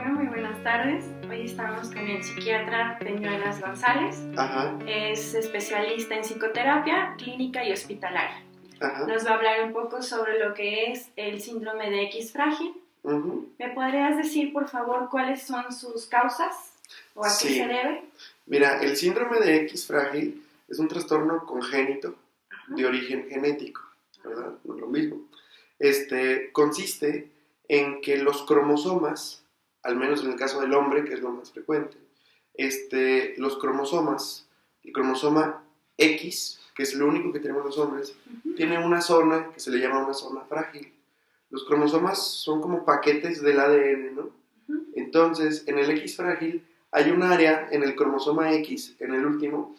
Bueno, muy buenas tardes. Hoy estamos con el psiquiatra Peñuelas González. Ajá. Es especialista en psicoterapia clínica y hospitalaria. Ajá. Nos va a hablar un poco sobre lo que es el síndrome de X frágil. ¿Me podrías decir, por favor, cuáles son sus causas o a qué se debe? Mira, el síndrome de X frágil es un trastorno congénito de origen genético, ¿verdad? No es lo mismo. Consiste en que los cromosomas, al menos en el caso del hombre, que es lo más frecuente, los cromosomas, el cromosoma X, que es lo único que tenemos los hombres, tiene una zona que se le llama una zona frágil. Los cromosomas son como paquetes del ADN, ¿no? Entonces, en el X frágil hay un área en el cromosoma X, en el último,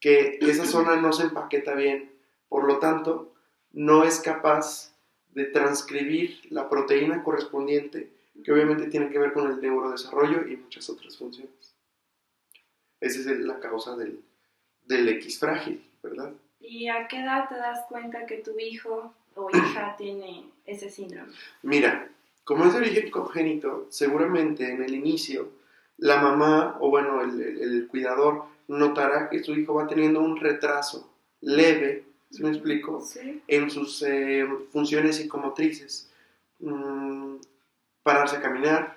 que esa zona no se empaqueta bien. Por lo tanto, no es capaz de transcribir la proteína correspondiente, que obviamente tiene que ver con el neurodesarrollo y muchas otras funciones. Esa es la causa del X frágil, ¿verdad? ¿Y a qué edad te das cuenta que tu hijo o hija tiene ese síndrome? Mira, como es de origen congénito, seguramente en el inicio la mamá o bueno, el cuidador notará que su hijo va teniendo un retraso leve, ¿sí me explico? Sí. En sus funciones psicomotrices. Pararse a caminar,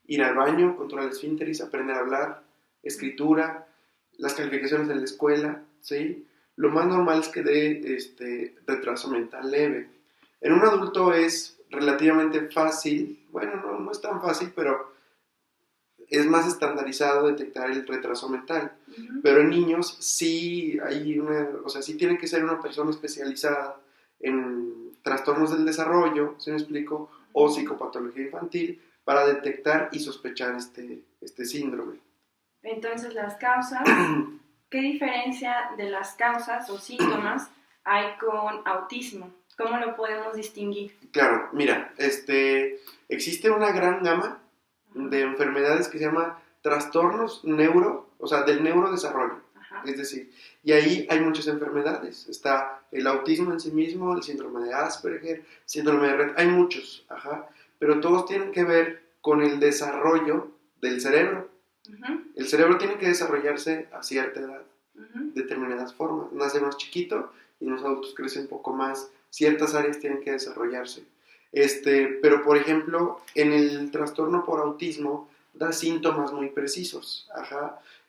ir al baño, controlar el esfínteris, aprender a hablar, escritura, las calificaciones de la escuela, ¿sí? Lo más normal es que dé retraso mental leve. En un adulto es relativamente fácil, bueno, no es tan fácil, pero es más estandarizado detectar el retraso mental. Pero en niños sí hay sí tiene que ser una persona especializada en trastornos del desarrollo, ¿sí me explico? O psicopatología infantil para detectar y sospechar este síndrome. Entonces, las causas, ¿qué diferencia de las causas o síntomas hay con autismo? ¿Cómo lo podemos distinguir? Claro, mira, existe una gran gama de enfermedades que se llama trastornos del neurodesarrollo. Es decir, y ahí hay muchas enfermedades. Está el autismo en sí mismo, el síndrome de Asperger, síndrome de Rett, hay muchos, pero todos tienen que ver con el desarrollo del cerebro. El cerebro tiene que desarrollarse a cierta edad, determinadas formas. Nace más chiquito y los adultos crecen un poco más. Ciertas áreas tienen que desarrollarse. Pero por ejemplo, en el trastorno por autismo da síntomas muy precisos.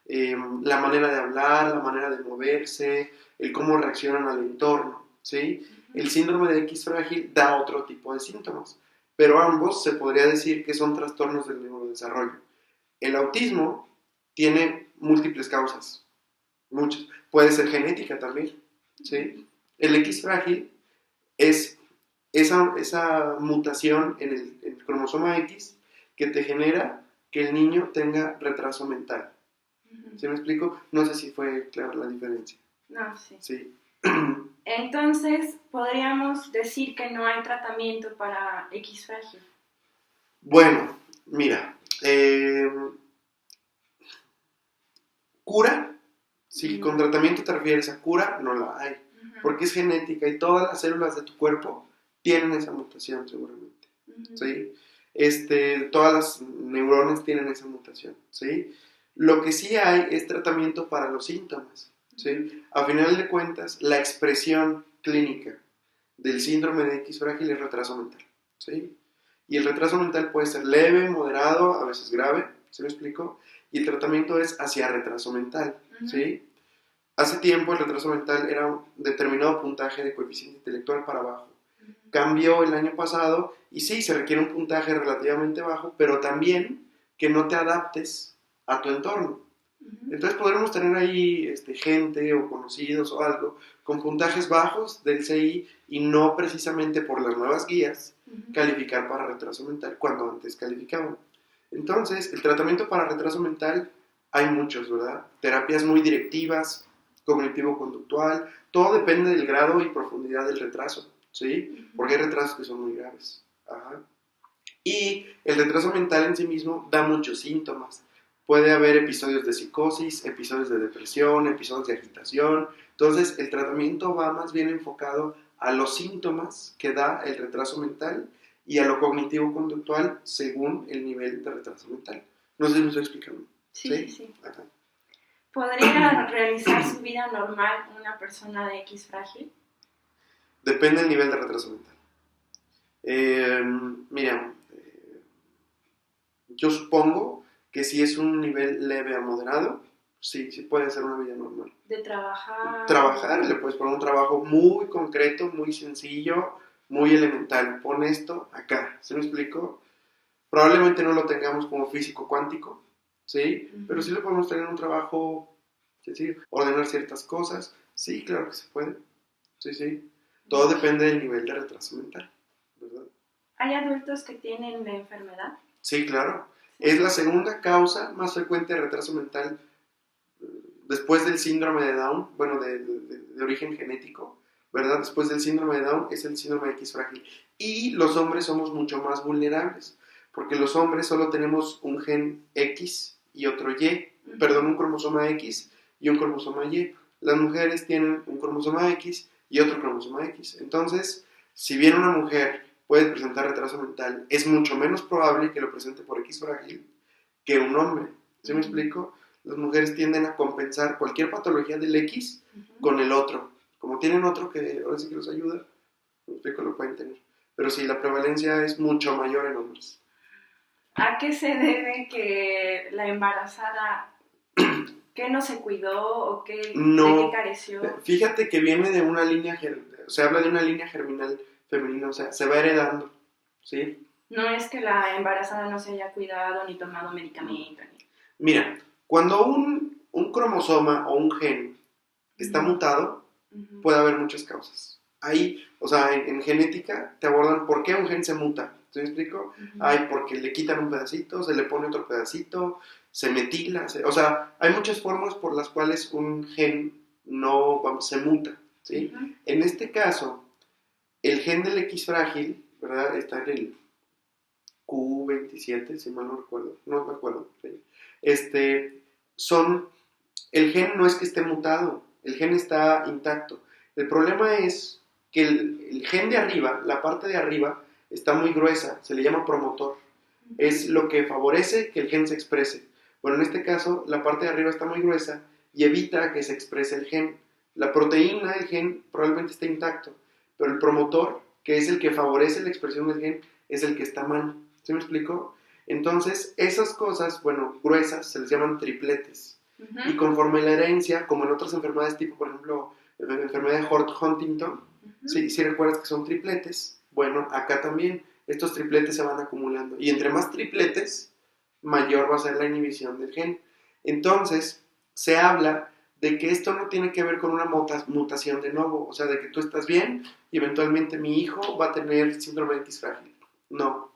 La manera de hablar, la manera de moverse, el cómo reaccionan al entorno, ¿sí? El síndrome de X frágil da otro tipo de síntomas, pero ambos se podría decir que son trastornos del neurodesarrollo. El autismo tiene múltiples causas, muchas. Puede ser genética también, ¿sí? El X frágil es esa mutación en el cromosoma X que te genera que el niño tenga retraso mental. ¿Sí me explico? No sé si fue clara la diferencia. No, sí. Sí. Entonces, ¿podríamos decir que no hay tratamiento para X frágil? Bueno, mira, cura, si con tratamiento te refieres a cura, no la hay, porque es genética y todas las células de tu cuerpo tienen esa mutación seguramente, ¿sí? Todas las neuronas tienen esa mutación, ¿sí? Lo que sí hay es tratamiento para los síntomas, ¿sí? A final de cuentas, la expresión clínica del síndrome de X frágil es retraso mental, ¿sí? Y el retraso mental puede ser leve, moderado, a veces grave, ¿sí me explico? Y el tratamiento es hacia retraso mental, ¿sí? Hace tiempo el retraso mental era un determinado puntaje de coeficiente intelectual para abajo. Cambió el año pasado y sí, se requiere un puntaje relativamente bajo, pero también que no te adaptes a tu entorno. Entonces podremos tener ahí gente o conocidos o algo con puntajes bajos del CI y no precisamente por las nuevas guías calificar para retraso mental cuando antes calificaban. Entonces, el tratamiento para retraso mental hay muchos, ¿verdad? Terapias muy directivas, cognitivo-conductual, todo depende del grado y profundidad del retraso, ¿sí? Porque hay retrasos que son muy graves. Y el retraso mental en sí mismo da muchos síntomas. Puede haber episodios de psicosis, episodios de depresión, episodios de agitación. Entonces, el tratamiento va más bien enfocado a los síntomas que da el retraso mental y a lo cognitivo-conductual según el nivel de retraso mental. No sé si me estoy explicando. Sí. Ajá. ¿Podría realizar su vida normal una persona de X frágil? Depende del nivel de retraso mental. Mira, yo supongo que si es un nivel leve a moderado, sí puede ser una vida normal. De trabajar. Trabajar, le puedes poner un trabajo muy concreto, muy sencillo, muy elemental. Pon esto acá, ¿sí me explico? Probablemente no lo tengamos como físico cuántico, ¿sí? Pero sí lo podemos tener en un trabajo sencillo. Ordenar ciertas cosas, sí, claro que se puede. Sí. Todo depende del nivel de retraso mental, ¿verdad? ¿Hay adultos que tienen la enfermedad? Sí, claro. Es la segunda causa más frecuente de retraso mental después del síndrome de Down, bueno, de origen genético, ¿verdad? Después del síndrome de Down es el síndrome de X frágil. Y los hombres somos mucho más vulnerables, porque los hombres solo tenemos un gen X y otro Y, perdón, un cromosoma X y un cromosoma Y. Las mujeres tienen un cromosoma X y otro cromosoma X. Entonces, si bien una mujer puede presentar retraso mental, es mucho menos probable que lo presente por X frágil que un hombre. ¿Sí me explico? Las mujeres tienden a compensar cualquier patología del X con el otro. Como tienen otro que ahora sí que los ayuda, me explico, lo pueden tener. Pero sí, la prevalencia es mucho mayor en hombres. ¿A qué se debe que la embarazada, qué no se cuidó o de qué careció? Fíjate que viene de una línea, se habla de una línea germinal femenina, o sea, se va heredando, ¿sí? No es que la embarazada no se haya cuidado ni tomado medicamento. Mira, cuando un cromosoma o un gen está mutado, puede haber muchas causas. Ahí, o sea, en genética te abordan por qué un gen se muta. ¿Sí me explico? Ay, porque le quitan un pedacito, se le pone otro pedacito, se metila. O sea, hay muchas formas por las cuales un gen no se muta. ¿Sí? En este caso, el gen del X frágil, ¿verdad? Está en el Q27, si mal no recuerdo. No me acuerdo. ¿Sí? El gen no es que esté mutado, el gen está intacto. El problema es que el gen de arriba, la parte de arriba, está muy gruesa, se le llama promotor. Es lo que favorece que el gen se exprese. Bueno, en este caso, la parte de arriba está muy gruesa y evita que se exprese el gen. La proteína, el gen, probablemente esté intacto, pero el promotor, que es el que favorece la expresión del gen, es el que está mal. ¿Sí me explico? Entonces, esas cosas, bueno, gruesas, se les llaman tripletes. Y conforme la herencia, como en otras enfermedades tipo, por ejemplo, la enfermedad de Huntington, si recuerdas que son tripletes, bueno, acá también estos tripletes se van acumulando. Y entre más tripletes, mayor va a ser la inhibición del gen. Entonces, se habla de que esto no tiene que ver con una mutación de nuevo, o sea, de que tú estás bien y eventualmente mi hijo va a tener síndrome de X frágil. No.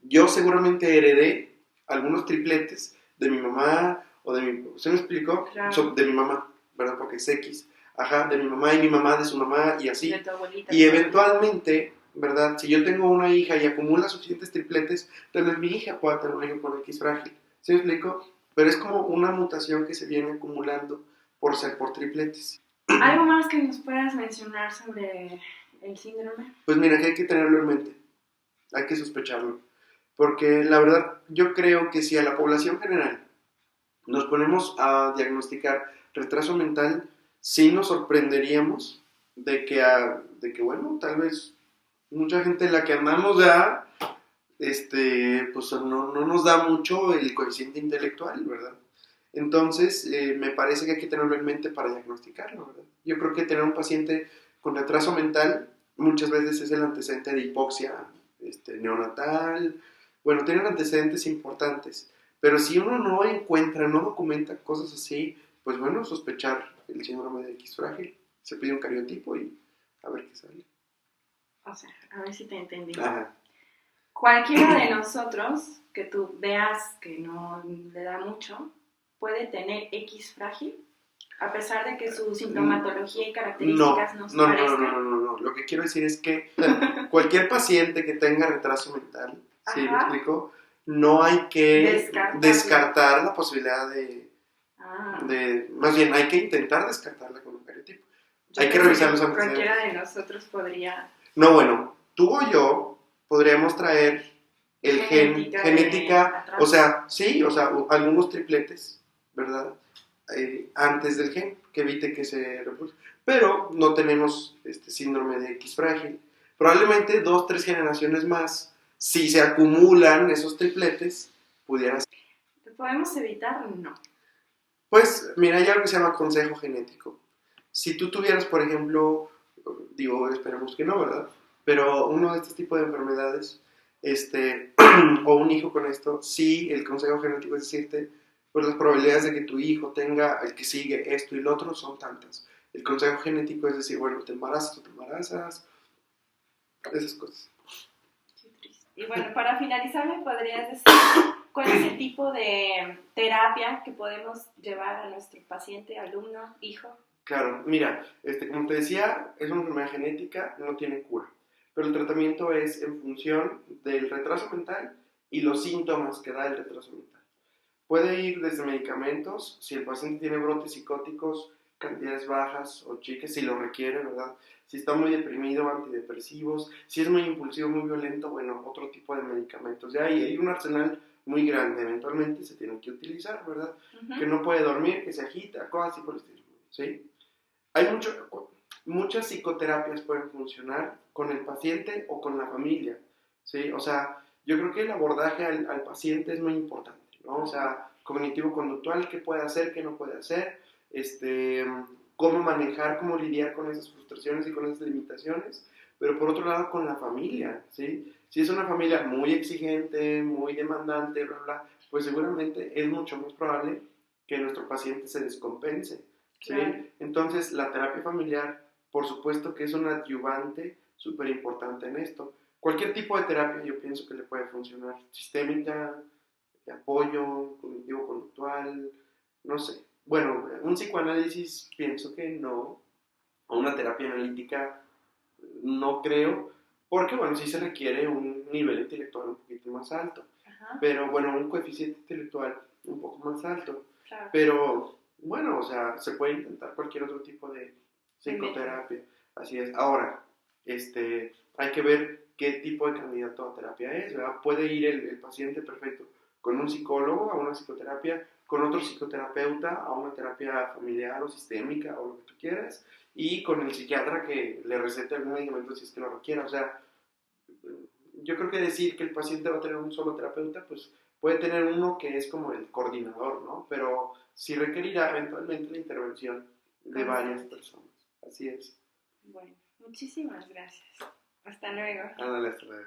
Yo seguramente heredé algunos tripletes de mi mamá o de mi... ¿Se me explicó? Claro. De mi mamá, ¿verdad? Porque es X. Ajá, de mi mamá y mi mamá, de su mamá y así. De tu abuelita. Y eventualmente, ¿verdad? Si yo tengo una hija y acumula suficientes tripletes, tal vez mi hija pueda tener un hijo con X frágil. ¿Se me explico? Pero es como una mutación que se viene acumulando por ser por tripletes. ¿Algo más que nos puedas mencionar sobre el síndrome? Pues mira, que hay que tenerlo en mente. Hay que sospecharlo. Porque la verdad, yo creo que si a la población general nos ponemos a diagnosticar retraso mental, sí nos sorprenderíamos de que bueno, tal vez mucha gente la que andamos ya, pues no nos da mucho el coeficiente intelectual, ¿verdad? Entonces, me parece que hay que tenerlo en mente para diagnosticarlo, ¿verdad? Yo creo que tener un paciente con retraso mental muchas veces es el antecedente de hipoxia neonatal. Bueno, tienen antecedentes importantes. Pero si uno no encuentra, no documenta cosas así, pues bueno, sospechar el síndrome de X frágil. Se pide un cariotipo y a ver qué sale. O sea, a ver si te entendí. Ajá. Cualquiera de nosotros que tú veas que no le da mucho, puede tener X frágil, a pesar de que su sintomatología y características nos parezcan. No. Lo que quiero decir es que cualquier paciente que tenga retraso mental, ¿sí me explico? No hay que descartar la posibilidad más bien hay que intentar descartarla con un cariotipo. Hay que revisar los antecedentes. Cualquiera de nosotros podría... No, bueno, tú o yo podríamos traer el genética, o sea, sí, o sea, algunos tripletes, ¿verdad? Antes del gen, que evite que se reproduzca. Pero no tenemos síndrome de X frágil. Probablemente 2, 3 generaciones más, si se acumulan esos tripletes, pudiera ser. ¿Lo podemos evitar? No. Pues, mira, hay algo que se llama consejo genético. Si tú tuvieras, por ejemplo, digo, esperemos que no, ¿verdad? Pero uno de estos tipos de enfermedades, o un hijo con esto, sí, el consejo genético es decirte, pues las probabilidades de que tu hijo tenga el que sigue esto y lo otro son tantas. El consejo genético es decir, bueno, te embarazas o te embarazas, esas cosas. Qué triste. Y bueno, para finalizar, ¿me podrías decir cuál es el tipo de terapia que podemos llevar a nuestro paciente, alumno, hijo? Claro, mira, como te decía, es una enfermedad genética, no tiene cura, pero el tratamiento es en función del retraso mental y los síntomas que da el retraso mental. Puede ir desde medicamentos, si el paciente tiene brotes psicóticos, cantidades bajas o chicas, si lo requiere, ¿verdad? Si está muy deprimido, antidepresivos, si es muy impulsivo, muy violento, bueno, otro tipo de medicamentos. Ya hay un arsenal muy grande, eventualmente se tiene que utilizar, ¿verdad? Uh-huh. Que no puede dormir, que se agita, cosas así por el estilo, ¿sí? Hay muchas psicoterapias pueden funcionar con el paciente o con la familia, ¿sí? O sea, yo creo que el abordaje al paciente es muy importante, ¿no? O sea, cognitivo-conductual, qué puede hacer, qué no puede hacer, cómo manejar, cómo lidiar con esas frustraciones y con esas limitaciones, pero por otro lado con la familia, ¿sí? Si es una familia muy exigente, muy demandante, bla, bla, pues seguramente es mucho más probable que nuestro paciente se descompense, ¿sí? Claro. Entonces, la terapia familiar, por supuesto que es un adyuvante súper importante en esto. Cualquier tipo de terapia yo pienso que le puede funcionar, sistémica, de apoyo, cognitivo-conductual, no sé. Bueno, un psicoanálisis pienso que no, o una terapia analítica no creo, porque bueno, sí se requiere un nivel intelectual un poquito más alto, ajá, pero bueno, un coeficiente intelectual un poco más alto, claro, pero bueno, o sea, se puede intentar cualquier otro tipo de psicoterapia, así es. Ahora, hay que ver qué tipo de candidato a terapia es, ¿verdad? Puede ir el paciente perfecto con un psicólogo a una psicoterapia, con otro psicoterapeuta a una terapia familiar o sistémica o lo que tú quieras, y con el psiquiatra que le recete algún medicamento si es que lo requiera. O sea, yo creo que decir que el paciente va a tener un solo terapeuta, pues puede tener uno que es como el coordinador, ¿no? Pero sí requerirá eventualmente la intervención de varias personas. Así es. Bueno, muchísimas gracias. Hasta luego. Ándale, hasta luego.